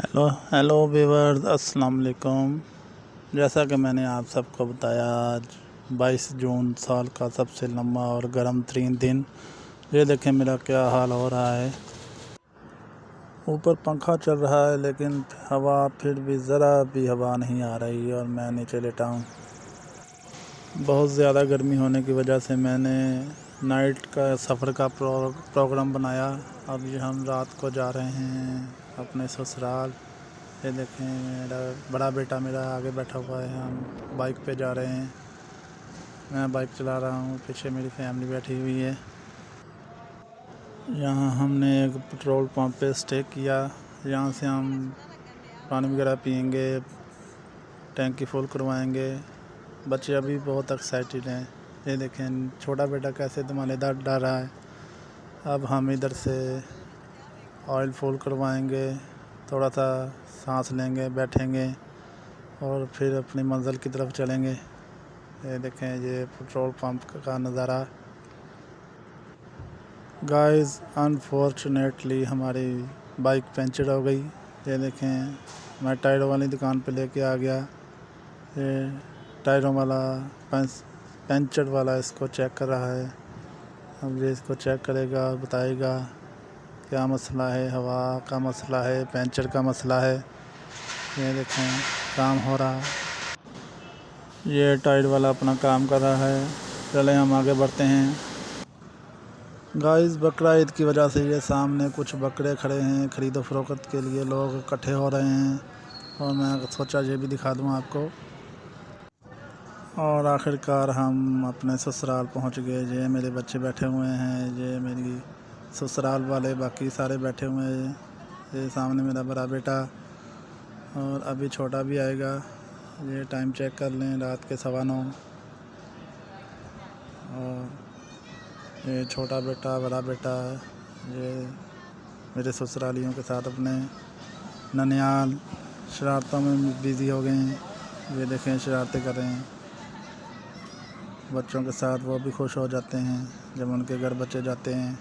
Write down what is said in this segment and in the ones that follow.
Hello viewers, अस्सलाम वालेकुम। जैसा कि मैंने आप सबको बताया, आज 22 जून साल का सबसे लंबा और गर्म तरीन दिन। ये देखें मेरा क्या हाल हो रहा है। ऊपर पंखा चल रहा है लेकिन हवा फिर भी ज़रा भी हवा नहीं आ रही और मैं नीचे लेटा हूँ। बहुत ज़्यादा गर्मी होने की वजह से मैंने नाइट का सफ़र का प्रोग्राम बनाया। अभी हम रात को जा रहे हैं अपने ससुराल। ये देखें मेरा बड़ा बेटा मेरा आगे बैठा हुआ है, हम बाइक पे जा रहे हैं। मैं बाइक चला रहा हूँ, पीछे मेरी फैमिली बैठी हुई है। यहाँ हमने एक पेट्रोल पंप पे स्टे किया। यहाँ से हम पानी वगैरह पियेंगे, टैंकी फुल करवाएंगे। बच्चे अभी बहुत एक्साइटेड हैं। ये देखें छोटा बेटा कैसे धमालेदार डर रहा है। अब हम इधर से ऑयल फुल करवाएंगे, थोड़ा सा सांस लेंगे, बैठेंगे और फिर अपनी मंजिल की तरफ चलेंगे। ये देखें ये पेट्रोल पंप का नज़ारा। गाइस, अनफॉर्चुनेटली हमारी बाइक पंचर हो गई। ये देखें मैं टायरों वाली दुकान पे लेके आ गया। ये टायरों वाला पंचर वाला इसको चेक कर रहा है। अब ये इसको चेक करेगा और बताएगा क्या मसला है। हवा का मसला है, पंचर का मसला है। ये देखें काम हो रहा है। ये टायर वाला अपना काम कर रहा है। चलें हम आगे बढ़ते हैं। गाइस, बकरा ईद की वजह से ये सामने कुछ बकरे खड़े हैं, ख़रीदो फरोख्त के लिए लोग इकट्ठे हो रहे हैं और मैं सोचा ये भी दिखा दूं आपको। और आखिरकार हम अपने ससुराल पहुंच गए। ये मेरे बच्चे बैठे हुए हैं, ये मेरी ससुराल वाले बाकी सारे बैठे हुए हैं। ये सामने मेरा बड़ा बेटा और अभी छोटा भी आएगा। ये टाइम चेक कर लें, रात के 9:15। और ये छोटा बेटा, बड़ा बेटा, ये मेरे ससुरालियों के साथ अपने ननियाल शरारतों में बिज़ी हो गए हैं। ये देखें शरारतें कर रहे हैं बच्चों के साथ। वो भी खुश हो जाते हैं जब उनके घर बच्चे जाते हैं।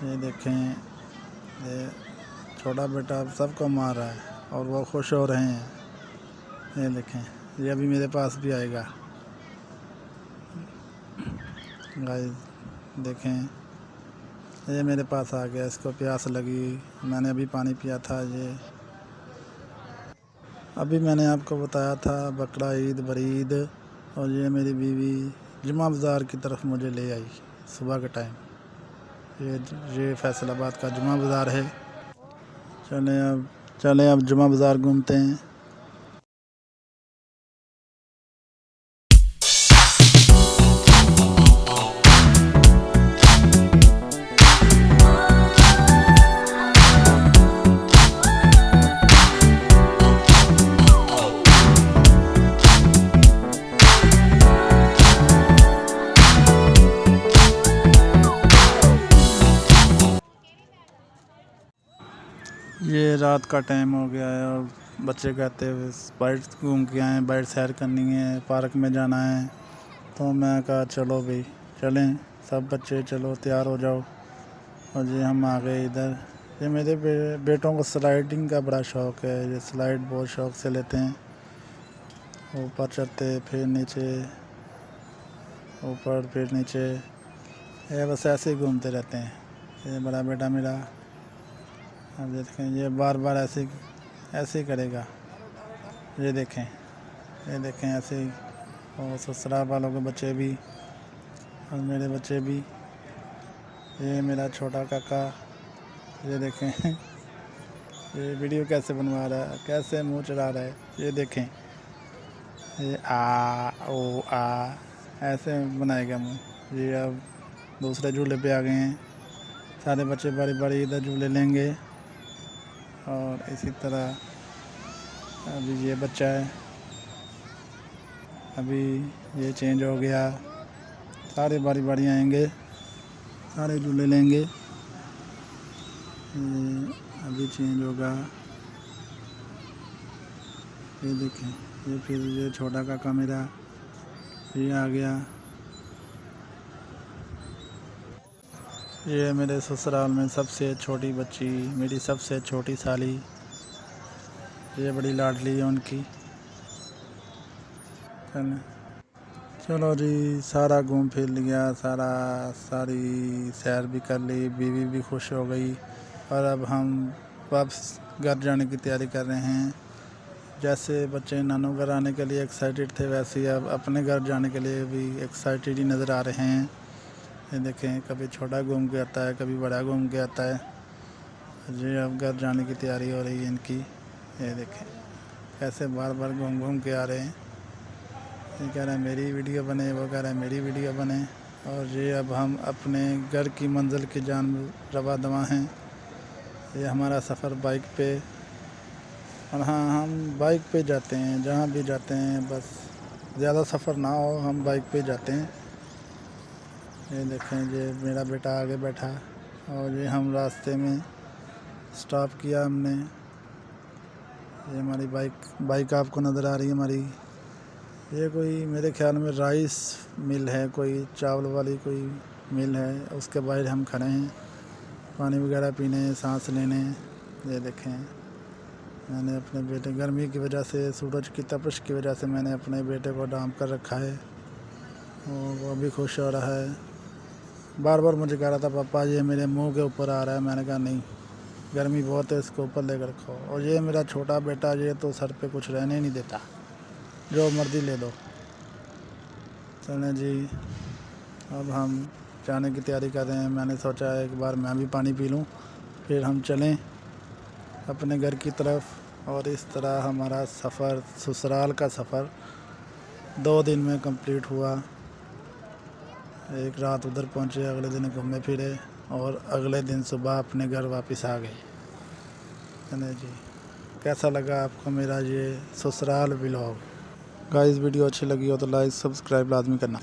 ये देखें ये छोटा बेटा सबको मार रहा है और वो खुश हो रहे हैं। ये देखें ये अभी मेरे पास भी आएगा। गाइस देखें ये मेरे पास आ गया, इसको प्यास लगी। मैंने अभी पानी पिया था। ये अभी मैंने आपको बताया था बकरा ईद बरीद। और ये मेरी बीवी जुमा बाज़ार की तरफ मुझे ले आई सुबह के टाइम। ये फैसलाबाद का जुमा बाज़ार है। चलें अब जुमा बाज़ार घूमते हैं। ये रात का टाइम हो गया है और बच्चे कहते हैं बाइट घूम के आए, बाइट सैर करनी है, पार्क में जाना है। तो मैं कहा चलो भाई चलें, सब बच्चे चलो तैयार हो जाओ। और ये हम आ गए इधर। ये मेरे बेटों को स्लाइडिंग का बड़ा शौक़ है। ये स्लाइड बहुत शौक़ से लेते हैं। ऊपर चढ़ते फिर नीचे, ऊपर फिर नीचे, ये बस ऐसे ही घूमते रहते हैं। ये बड़ा बेटा मेरा, अब देखें ये बार बार ऐसे ही करेगा। ये देखें ऐसे ही। और ससुराल वालों के बच्चे भी और मेरे बच्चे भी। ये मेरा छोटा काका, ये देखें ये वीडियो कैसे बनवा रहा है, कैसे मुंह चढ़ा रहा है। ये देखें ये आ ओ आ ऐसे बनाएगा मुंह। ये अब दूसरे झूले पे आ गए हैं। सारे बच्चे बारी बारी इधर झूले लेंगे। और इसी तरह अभी ये बच्चा है, अभी ये चेंज हो गया। सारे बारी बारी आएंगे, सारे झूले लेंगे। ये अभी चेंज होगा। ये देखें ये फिर ये छोटा काका मेरा ये आ गया। ये मेरे ससुराल में सबसे छोटी बच्ची, मेरी सबसे छोटी साली, ये बड़ी लाडली है उनकी। चलो जी, सारा घूम फिर लिया, सारी सैर भी कर ली, बीवी भी खुश हो गई और अब हम वापस घर जाने की तैयारी कर रहे हैं। जैसे बच्चे नानू घर आने के लिए एक्साइटेड थे, वैसे ही अब अपने घर जाने के लिए भी एक्साइटेड ही नज़र आ रहे हैं। ये देखें, कभी छोटा घूम के आता है, कभी बड़ा घूम के आता है। जी अब घर जाने की तैयारी हो रही है इनकी। ये देखें कैसे बार बार घूम घूम के आ रहे हैं। ये कह रहे हैं मेरी वीडियो बने, वो कह रहे हैं मेरी वीडियो बने। और ये अब हम अपने घर की मंजिल की जानब रवा दवा हैं। ये हमारा सफ़र बाइक पे, और हाँ, हम बाइक पे जाते हैं जहाँ भी जाते हैं, बस ज़्यादा सफ़र ना हो हम बाइक पे जाते हैं। ये देखें, ये मेरा बेटा आगे बैठा और ये हम रास्ते में स्टॉप किया हमने। ये हमारी बाइक आपको नज़र आ रही है हमारी। ये कोई मेरे ख्याल में राइस मिल है, कोई चावल वाली कोई मिल है, उसके बाहर हम खड़े हैं पानी वगैरह पीने, सांस लेने। ये देखें, मैंने अपने बेटे, गर्मी की वजह से, सूरज की तपिश की वजह से मैंने अपने बेटे को डांप कर रखा है। वो भी खुश हो रहा है। बार बार मुझे कह रहा था पापा ये मेरे मुंह के ऊपर आ रहा है। मैंने कहा नहीं, गर्मी बहुत है, इसको ऊपर लेकर रखो। और ये मेरा छोटा बेटा, ये तो सर पे कुछ रहने नहीं देता, जो मर्ज़ी ले दो। चलें जी, अब हम जाने की तैयारी कर रहे हैं। मैंने सोचा एक बार मैं भी पानी पी लूँ, फिर हम चलें अपने घर की तरफ। और इस तरह हमारा सफ़र, ससुराल का सफ़र 2 दिन में कंप्लीट हुआ। एक रात उधर पहुँचे, अगले दिन घूमे फिरे और अगले दिन सुबह अपने घर वापस आ गए। है जी, कैसा लगा आपको मेरा ये ससुराल व्लॉग? गाइस वीडियो अच्छी लगी हो तो लाइक सब्सक्राइब लाजमी करना।